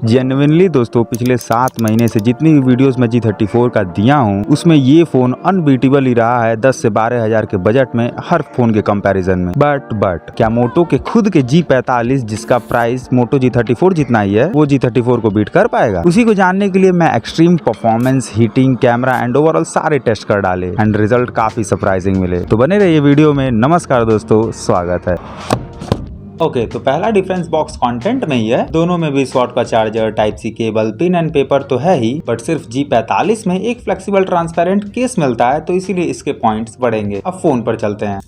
Genuinely दोस्तों पिछले 7 महीने से जितनी भी वीडियोस मैं G34 का दिया हूँ उसमें ये फोन अनबीटेबल ही रहा है 10 से 12 हजार के बजट में हर फोन के कंपैरिजन में। बट क्या मोटो के खुद के G45 जिसका प्राइस मोटो G34 जितना ही है वो G34 को बीट कर पाएगा? उसी को जानने के लिए मैं extreme performance, heating, camera and overall सारे टेस्ट कर डाले एंड रिजल्ट काफी सरप्राइजिंग मिले। तो बने रहिए वीडियो में। नमस्कार दोस्तों, स्वागत है। ओके, तो पहला डिफरेंस बॉक्स कंटेंट में ही है। दोनों में 20 वाट का charger, type C cable, pin and paper तो है ही, बट सिर्फ G45 में एक फ्लेक्सिबल ट्रांसपेरेंट केस मिलता है, तो इसीलिए इसके पॉइंट्स बढ़ेंगे। अब फोन पर चलते हैं।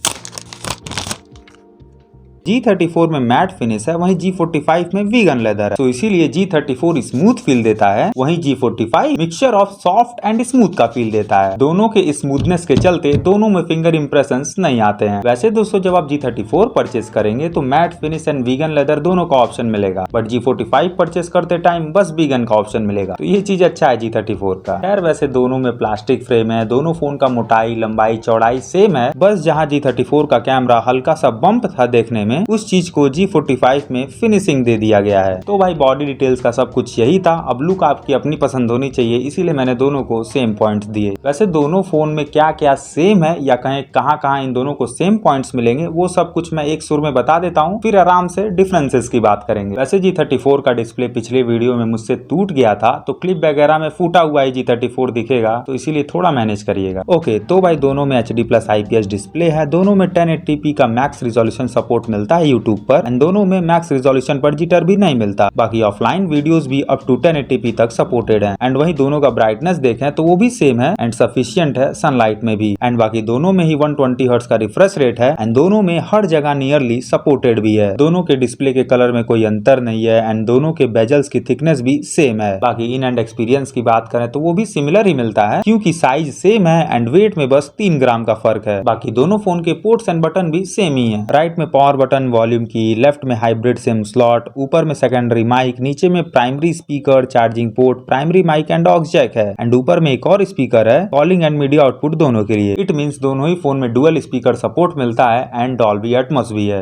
G34 में मैट फिनिश है, वहीं G45 में वीगन लेदर है, तो इसीलिए G34 स्मूथ फील देता है, वहीं G45 mixture of soft and smooth का फील देता है। दोनों के स्मूथनेस के चलते दोनों में फिंगर इंप्रेशंस नहीं आते हैं। वैसे दोस्तों जब आप G34 परचेस करेंगे तो matte finish and vegan leather दोनों का ऑप्शन मिलेगा, बट G45 परचेस करते टाइम बस वीगन का ऑप्शन मिलेगा, तो ये चीज अच्छा है G34 का। खैर वैसे दोनों में प्लास्टिक फ्रेम है, दोनों फोन का मोटाई, लंबाई, चौड़ाई सेम है, बस जहाँ G34 का कैमरा हल्का सा बम्प था देखने में, उस चीज को G45 में फिनिशिंग दे दिया गया है। तो भाई बॉडी डिटेल्स का सब कुछ यही था। अब लुक आपकी अपनी पसंद होनी चाहिए, इसीलिए मैंने दोनों को सेम पॉइंट्स दिए। वैसे दोनों फोन में क्या क्या सेम है या कहें कहाँ इन दोनों को सेम पॉइंट्स मिलेंगे वो सब कुछ मैं एक सुर में बता देता हूँ, फिर आराम से डिफरेंसेस की बात करेंगे। वैसे G34 का डिस्प्ले पिछले वीडियो में मुझसे टूट गया था, तो क्लिप वगैरह में फूटा हुआ ही G34 दिखेगा, तो इसीलिए थोड़ा मैनेज करिएगा। ओके, तो भाई दोनों में HD+ IPS डिस्प्ले है, दोनों में 1080p का मैक्स रिजोल्यूशन सपोर्ट मिलता है यूट्यूब पर, एंड दोनों में मैक्स रिजोल्यूशन पर जिटर भी नहीं मिलता। बाकी ऑफलाइन वीडियोस भी अप टू 1080p तक सपोर्टेड हैं, एंड वहीं दोनों का ब्राइटनेस देखें तो वो भी सेम है एंड सफिशिएंट है सनलाइट में भी, एंड बाकी दोनों में ही 120 हर्ट्ज का रिफ्रेश रेट है, एंड दोनों में हर जगह नियरली सपोर्टेड भी है। दोनों के डिस्प्ले के कलर में कोई अंतर नहीं है, एंड दोनों के बेजल्स की थिकनेस भी सेम है। बाकी इन एंड एक्सपीरियंस की बात करें तो वो भी सिमिलर ही मिलता है, क्योंकि साइज सेम है एंड वेट में बस 3 ग्राम का फर्क है। बाकी दोनों फोन के पोर्ट्स एंड बटन भी सेम ही है। राइट में power button, volume key, left में हाइब्रिड सिम स्लॉट, ऊपर में सेकेंडरी माइक, नीचे में primary speaker, charging port, primary mic and aux jack है, एंड ऊपर में एक और स्पीकर है कॉलिंग एंड मीडिया आउटपुट दोनों के लिए। इट मींस दोनों ही फोन में डुअल स्पीकर सपोर्ट मिलता है एंड डॉल्बी एटमॉस भी है।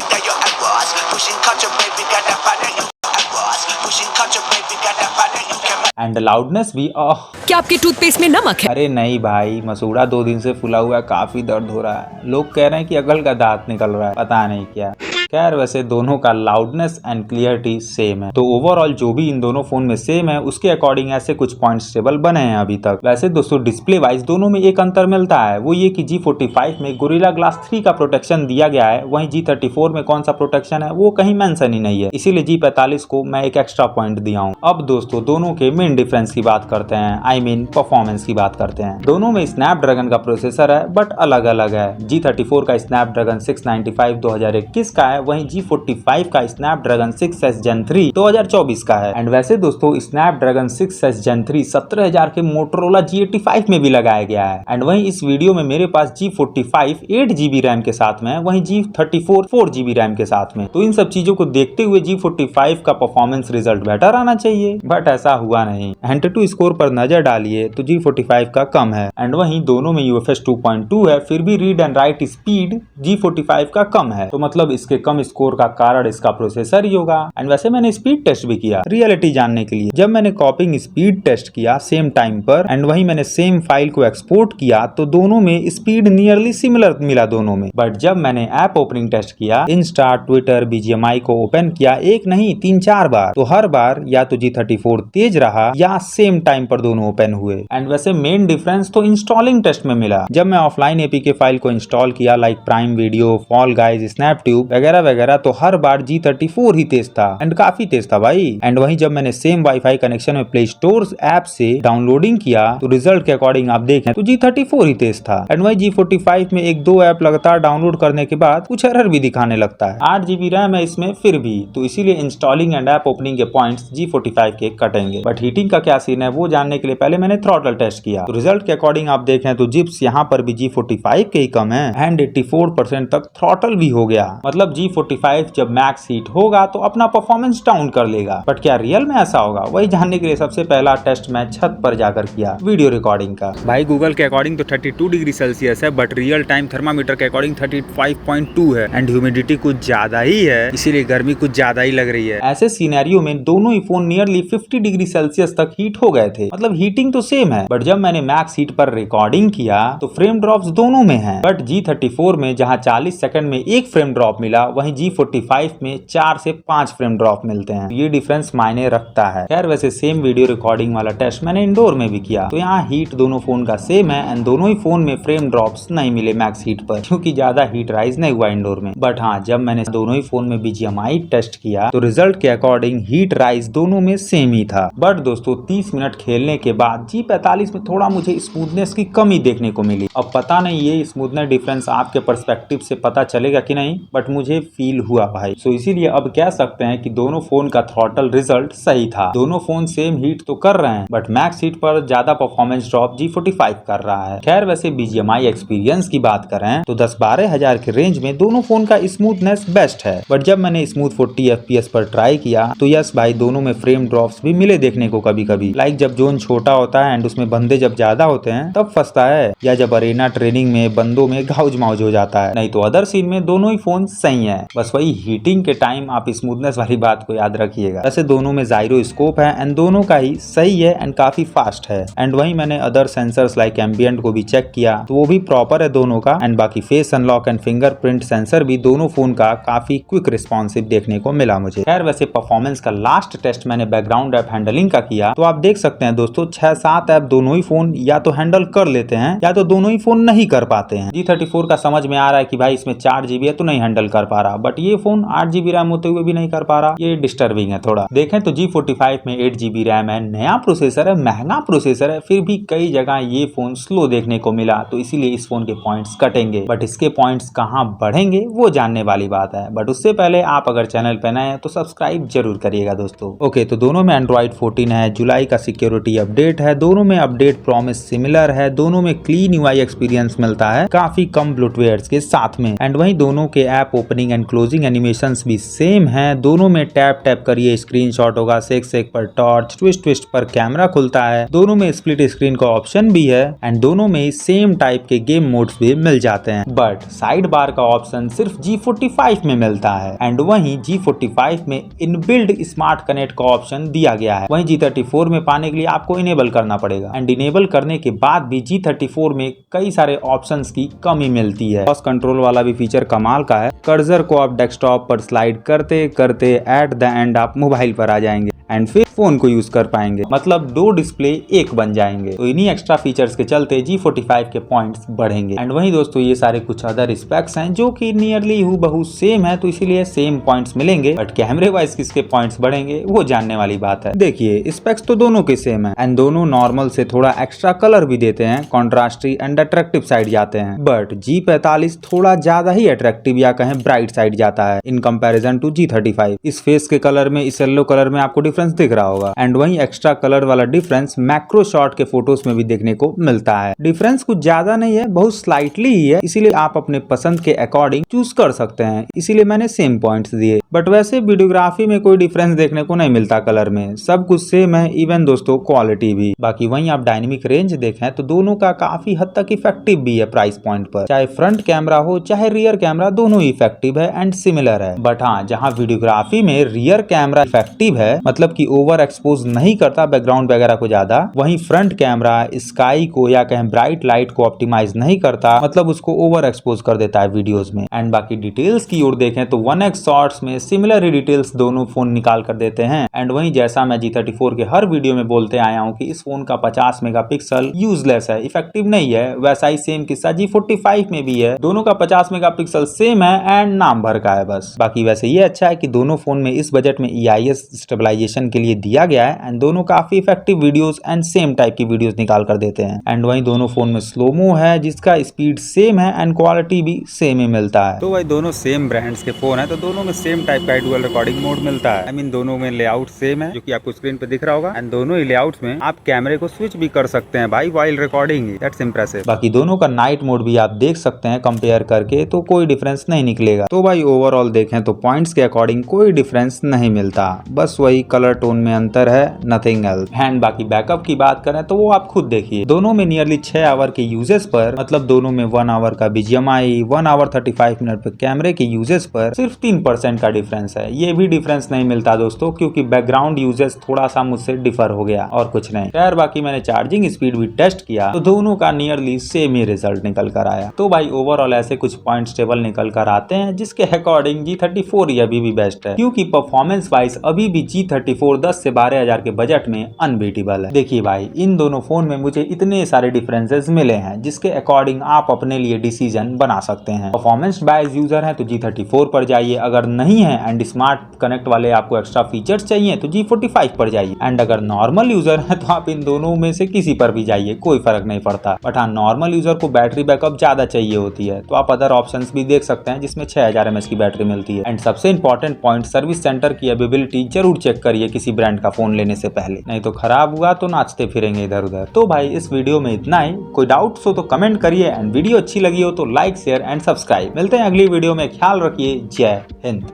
एंड लाउडनेस भी क्या आपके टूथपेस्ट में नमक है? अरे नहीं भाई, मसूड़ा 2 दिन से फुला हुआ है, काफी दर्द हो रहा है। लोग कह रहे हैं कि अकल का दांत निकल रहा है, पता नहीं क्या। खैर वैसे दोनों का लाउडनेस एंड क्लियरिटी सेम है, तो ओवरऑल जो भी इन दोनों फोन में सेम है उसके अकॉर्डिंग ऐसे कुछ पॉइंट्स टेबल बने हैं अभी तक। वैसे दोस्तों डिस्प्ले वाइज दोनों में एक अंतर मिलता है, वो ये कि G45 में गोरिल्ला ग्लास 3 का प्रोटेक्शन दिया गया है, वहीं G34 में कौन सा प्रोटेक्शन है वो कहीं मेंशन ही नहीं है, इसीलिए G45 को मैं एक एक्स्ट्रा पॉइंट दिया हूँ। अब दोस्तों दोनों के मेन डिफरेंस की बात करते हैं, आई मीन परफॉर्मेंस की बात करते हैं। दोनों में स्नैपड्रैगन का प्रोसेसर है, बट अलग अलग है। G34 का स्नैपड्रैगन 695 2021 का है, वहीं G45 का स्नैपड्रैगन 6S Gen 3 2024 का है। एंड वैसे दोस्तों स्नैपड्रैगन 6S Gen 3 17,000 के मोटोरोला G85 में भी लगाया गया है, एंड वहीं इस वीडियो में मेरे पास G45 8GB रैम के साथ में है, वहीं G34 4GB रैम के साथ में। तो इन सब चीजों को देखते हुए G45 का परफॉर्मेंस रिजल्ट बेटर आना चाहिए, बट ऐसा हुआ नहीं। एंटूटू स्कोर पर नजर डालिए तो G45 का कम है, एंड वहीं दोनों में UFS 2.2 है, फिर भी read and right speed G45 का कम है, तो मतलब इसके कम स्कोर का कारण इसका प्रोसेसर ही होगा। एंड वैसे मैंने स्पीड टेस्ट भी किया रियलिटी जानने के लिए। जब मैंने कॉपिंग स्पीड टेस्ट किया सेम टाइम पर, एंड वहीं मैंने सेम फाइल को एक्सपोर्ट किया, तो दोनों में स्पीड नियरली सिमिलर मिला दोनों में। बट जब मैंने ऐप ओपनिंग टेस्ट किया, इंस्टा, ट्विटर, BGMI को ओपन किया, एक नहीं 3-4 बार, तो हर बार या तो G34 तेज रहा या सेम टाइम पर दोनों ओपन हुए। एंड वैसे मेन डिफरेंस तो इंस्टॉलिंग टेस्ट में मिला। जब मैं ऑफलाइन APK फाइल को इंस्टॉल किया, like prime video, fall guys, Snaptube वगैरह वगैरह, तो हर बार G34 ही तेज था, एंड काफी तेज था भाई। एंड वहीं जब मैंने सेम वाईफाई कनेक्शन में प्ले स्टोर ऐप से डाउनलोडिंग किया, तो रिजल्ट के अकॉर्डिंग आप देखें तो G34 ही तेज था। एंड वहीं G45 में 1-2 ऐप लगातार डाउनलोड करने के बाद कुछ एरर भी दिखाने लगता है। 8GB रैम है इसमें फिर भी, तो इसीलिए इंस्टॉलिंग एंड ऐप ओपनिंग के पॉइंट्स G45 के कटेंगे। बट हीटिंग का क्या सीन है वो जानने के लिए पहले मैंने थ्रॉटल टेस्ट किया, तो रिजल्ट के अकॉर्डिंग आप देखें तो जिप्स यहाँ पर भी G45 के ही कम है, एंड 84% तक थ्रॉटल भी हो गया। मतलब G45 जब मैक्स हीट होगा तो अपना परफॉर्मेंस डाउन कर लेगा। बट क्या रियल में ऐसा होगा? वही जानने के लिए सबसे पहला टेस्ट मैं छत पर जाकर किया वीडियो रिकॉर्डिंग का। भाई गूगल के अकॉर्डिंग तो 32 डिग्री सेल्सियस है, बट रियल टाइम थर्मामीटर के अकॉर्डिंग 35.2 है एंड ह्यूमिडिटी कुछ ज्यादा ही है, इसीलिए गर्मी कुछ ज्यादा ही लग रही है। ऐसे सिनेरियो में दोनों ही फोन नियरली 50 डिग्री सेल्सियस तक हीट हो गए थे। मतलब हीटिंग तो सेम है, बट जब मैंने मैक्स हीट पर रिकॉर्डिंग किया तो फ्रेम ड्रॉप्स दोनों में हैं। बट G34 में जहां 40 सेकंड में एक फ्रेम ड्रॉप मिला, वहीं G45 में 4 से 5 फ्रेम ड्रॉप मिलते हैं। ये डिफरेंस मायने रखता है। खैर वैसे सेम वीडियो रिकॉर्डिंग वाला टेस्ट मैंने इंडोर में भी किया, तो यहाँ हीट दोनों फोन का सेम है एंड दोनों ही फोन में फ्रेम ड्रॉप्स नहीं मिले मैक्स हीट पर, क्योंकि ज्यादा हीट राइज नहीं हुआ इंडोर में। बट हाँ, जब मैंने दोनों ही फोन में BGMI टेस्ट किया तो रिजल्ट के अकॉर्डिंग हीट राइज दोनों में सेम ही था। बट दोस्तों 30 मिनट खेलने के बाद G45 में थोड़ा मुझे स्मूथनेस की कमी देखने को मिली। अब पता नहीं ये स्मूथनेस डिफरेंस आपके पर्सपेक्टिव से पता चलेगा कि नहीं, बट मुझे फील हुआ भाई। सो इसीलिए अब कह सकते हैं कि दोनों फोन का थ्रॉटल रिजल्ट सही था। दोनों फोन सेम हीट तो कर रहे हैं, बट मैक्स हीट पर ज्यादा परफॉर्मेंस ड्रॉप G45 कर रहा है। खैर वैसे BGMI एक्सपीरियंस की बात करें तो 10-12 हजार के रेंज में दोनों फोन का स्मूथनेस बेस्ट है। बट जब मैंने स्मूथ 40 FPS पर ट्राई किया तो यस भाई, दोनों में फ्रेम ड्रॉप्स भी मिले देखने को कभी कभी। लाइक जब जोन छोटा होता है एंड उसमें बंदे जब ज्यादा होते हैं तब फंसता है, या जब अरेना ट्रेनिंग में बंदों में घाउज माउज हो जाता है। नहीं तो अदर सीन में दोनों ही फोन सही है। बस वही हीटिंग के टाइम आप स्मूथनेस वाली बात को याद रखिएगा। वैसे दोनों में जायरोस्कोप है एंड दोनों का ही सही है एंड काफी फास्ट है। एंड वही मैंने अदर सेंसर्स लाइक एम्बिएंट को भी चेक किया तो वो भी प्रॉपर है दोनों का। एंड बाकी face unlock and fingerprint sensor भी दोनों फोन का काफी क्विक रिस्पॉन्सिव देखने को मिला मुझे। खैर वैसे परफॉर्मेंस का लास्ट टेस्ट मैंने बैकग्राउंड ऐप हैंडलिंग का किया, तो आप देख सकते हैं दोस्तों 6-7 ऐप दोनों ही फोन या तो हैंडल कर लेते हैं या तो दोनों ही फोन नहीं कर पाते हैं। G34 का समझ में आ रहा है कि भाई इसमें 4GB है तो नहीं हैंडल कर पा रहा, बट ये फोन 8GB रैम होते हुए भी नहीं कर पा रहा। ये डिस्टर्बिंग है थोड़ा। देखें तो G45 में 8GB रैम है, नया प्रोसेसर है, महंगा प्रोसेसर है, फिर भी कई जगह ये फोन स्लो देखने को मिला, तो इसीलिए इस फोन के पॉइंट्स कटेंगे। बट इसके पॉइंट्स कहाँ बढ़ेंगे वो जानने वाली बात है। बट उससे पहले आप अगर चैनल पे नए हैं तो सब्सक्राइब जरूर करिएगा दोस्तों। ओके, तो दोनों में Android 14 है, जुलाई का सिक्योरिटी अपडेट है, दोनों में अपडेट प्रॉमिस सिमिलर है, दोनों में क्लीन UI एक्सपीरियंस मिलता है काफी कम ब्लोटवेयर्स के साथ में। एंड वहीं दोनों के app opening and closing animations भी सेम है। दोनों में टैप टैप करिए स्क्रीनशॉट होगा, सेक सेक पर टॉर्च, ट्विस्ट ट्विस्ट पर कैमरा खुलता है। दोनों में स्प्लिट स्क्रीन का ऑप्शन भी है एंड दोनों में सेम टाइप के गेम मोड्स भी मिल जाते हैं। बट साइड बार का ऑप्शन सिर्फ G45 में मिलता है एंड वहीं G45 में इनबिल्ड स्मार्ट कनेक्ट का ऑप्शन दिया गया है। वहीं G34 में पाने के लिए आपको इनेबल करना पड़ेगा एंड इनेबल करने के बाद भी G34 में कई सारे ऑप्शंस की कमी मिलती है। वॉइस कंट्रोल वाला भी फीचर कमाल का है। कर्सर को आप डेस्कटॉप पर स्लाइड करते करते एट द एंड आप मोबाइल पर आ जाएंगे एंड फिर फोन को यूज कर पाएंगे, मतलब 2 डिस्प्ले एक बन जाएंगे। तो इन्हीं एक्स्ट्रा फीचर्स के चलते G45 के पॉइंट्स बढ़ेंगे। एंड वहीं दोस्तों ये सारे कुछ अदर स्पेक्स हैं जो कि नियरली हूबहू सेम है, तो इसीलिए सेम पॉइंट्स मिलेंगे। बट कैमरे वाइज किसके पॉइंट्स बढ़ेंगे वो जानने वाली बात है। देखिए स्पेक्स तो दोनों के सेम है एंड दोनों नॉर्मल से थोड़ा एक्स्ट्रा कलर भी देते हैं, कॉन्ट्रास्टी एंड अट्रैक्टिव साइड जाते हैं। बट G45 थोड़ा ज्यादा ही अट्रैक्टिव या कहें ब्राइट साइड जाता है इन कंपैरिजन टू G35। इस फेस के कलर में, इस येलो कलर में आपको डिफरेंस दिख रहा होगा एंड वहीं एक्स्ट्रा कलर वाला डिफरेंस मैक्रो शॉट के फोटोज में भी देखने को मिलता है। डिफरेंस कुछ ज्यादा नहीं है, बहुत स्लाइटली ही है, इसीलिए आप अपने पसंद के अकॉर्डिंग चूज कर सकते हैं, इसीलिए मैंने सेम पॉइंट्स दिए। बट वैसे वीडियोग्राफी में कोई डिफरेंस देखने को नहीं मिलता, कलर में सब कुछ सेम है, इवन दोस्तों क्वालिटी भी। बाकी वहीं आप डायनेमिक रेंज देखें तो दोनों का काफी हद तक इफेक्टिव भी है प्राइस पॉइंट पर। चाहे फ्रंट कैमरा हो चाहे रियर कैमरा, दोनों ही इफेक्टिव है एंड सिमिलर है। बट हाँ, जहाँ वीडियोग्राफी में रियर कैमरा इफेक्टिव है, मतलब कि ओवर एक्सपोज नहीं करता बैकग्राउंड वगैरह को ज्यादा, वहीं फ्रंट कैमरा स्काई को या कहें ब्राइट लाइट को ऑप्टिमाइज नहीं करता, मतलब उसको ओवर एक्सपोज कर देता है वीडियोस में। एंड बाकी डिटेल्स की ओर देखें तो 1x शॉट्स में सिमिलर ही डिटेल्स दोनों फोन निकाल कर देते हैं। एंड वहीं जैसा मैं G34 के हर वीडियो में बोलते आया हूं कि इस फोन का 50 मेगापिक्सल यूजलेस है, इफेक्टिव नहीं है, वैसा ही सेम किस्सा G45 में भी है। दोनों का 50 मेगापिक्सल सेम है एंड नाम भर का है बस। बाकी वैसे ये अच्छा है कि दोनों फोन में इस बजट में EIS स्टेबलाइजेशन मोनेटाइजेशन के लिए दिया गया है एंड दोनों काफी effective videos and same type की वीडियोस निकाल कर देते हैं। एंड वहीं दोनों फोन में स्लोमो है जिसका स्पीड सेम है एंड क्वालिटी भी सेम ही मिलता है। तो भाई दोनों सेम ब्रांड्स के फोन है तो दोनों में सेम टाइप का डुअल रिकॉर्डिंग मोड मिलता है। आई मीन दोनों में लेआउट सेम है जो कि आपको स्क्रीन पे दिख रहा होगा एंड दोनों ही लेआउट्स में आप कैमरे को स्विच भी कर सकते हैं भाई वाइल रिकॉर्डिंग। That's impressive. बाकी दोनों का नाइट मोड भी आप देख सकते हैं कंपेयर करके तो कोई डिफरेंस नहीं निकलेगा। तो भाई ओवरऑल देखें तो पॉइंट्स के अकॉर्डिंग कोई डिफरेंस नहीं मिलता, बस वही कलर टोन में अंतर है, नथिंग एल्स। एंड बाकी बैकअप की बात करें तो वो आप खुद देखिए, दोनों में नियरली 6 आवर के यूजेस पर, मतलब दोनों में 1 आवर का BGMI, 1 आवर 35 मिनट पे कैमरे के यूजेस पर सिर्फ 3% का डिफरेंस है। ये भी डिफरेंस नहीं मिलता दोस्तों क्योंकि बैकग्राउंड यूजेस थोड़ा सा मुझसे डिफर हो गया और कुछ नहीं। खैर बाकी मैंने चार्जिंग स्पीड भी टेस्ट किया तो दोनों का नियरली सेम ही रिजल्ट निकल कर आया। तो भाई ओवरऑल ऐसे कुछ पॉइंट्स टेबल निकल कर आते हैं जिसके अकॉर्डिंग G34 ही अभी भी बेस्ट है क्योंकि परफॉर्मेंस वाइज अभी भी G34 10 से 12 हजार के बजट में अनबीटेबल है। देखिए भाई इन दोनों फोन में मुझे इतने सारे डिफरेंसेस मिले हैं जिसके अकॉर्डिंग आप अपने लिए डिसीजन बना सकते हैं। परफॉर्मेंस बायस यूजर है तो G34 पर जाइए, अगर नहीं है एंड स्मार्ट कनेक्ट वाले आपको एक्स्ट्रा फीचर्स चाहिए तो G45 पर जाइए एंड अगर नॉर्मल यूजर है तो आप इन दोनों में से किसी पर भी जाइए, कोई फर्क नहीं पड़ता। बट हाँ नॉर्मल यूजर को बैटरी बैकअप ज्यादा चाहिए होती है तो आप अदर ऑप्शंस भी देख सकते हैं जिसमें 6000 mAh की बैटरी मिलती है। एंड सबसे इंपॉर्टेंट पॉइंट, सर्विस सेंटर की अवेलेबिलिटी जरूर चेक करिए किसी ब्रांड का फोन लेने से पहले, नहीं तो खराब हुआ तो नाचते फिरेंगे इधर उधर। तो भाई इस वीडियो में इतना ही, कोई डाउट्स हो तो कमेंट करिए एंड वीडियो अच्छी लगी हो तो लाइक शेयर एंड सब्सक्राइब। मिलते हैं अगली वीडियो में, ख्याल रखिए, जय हिंद।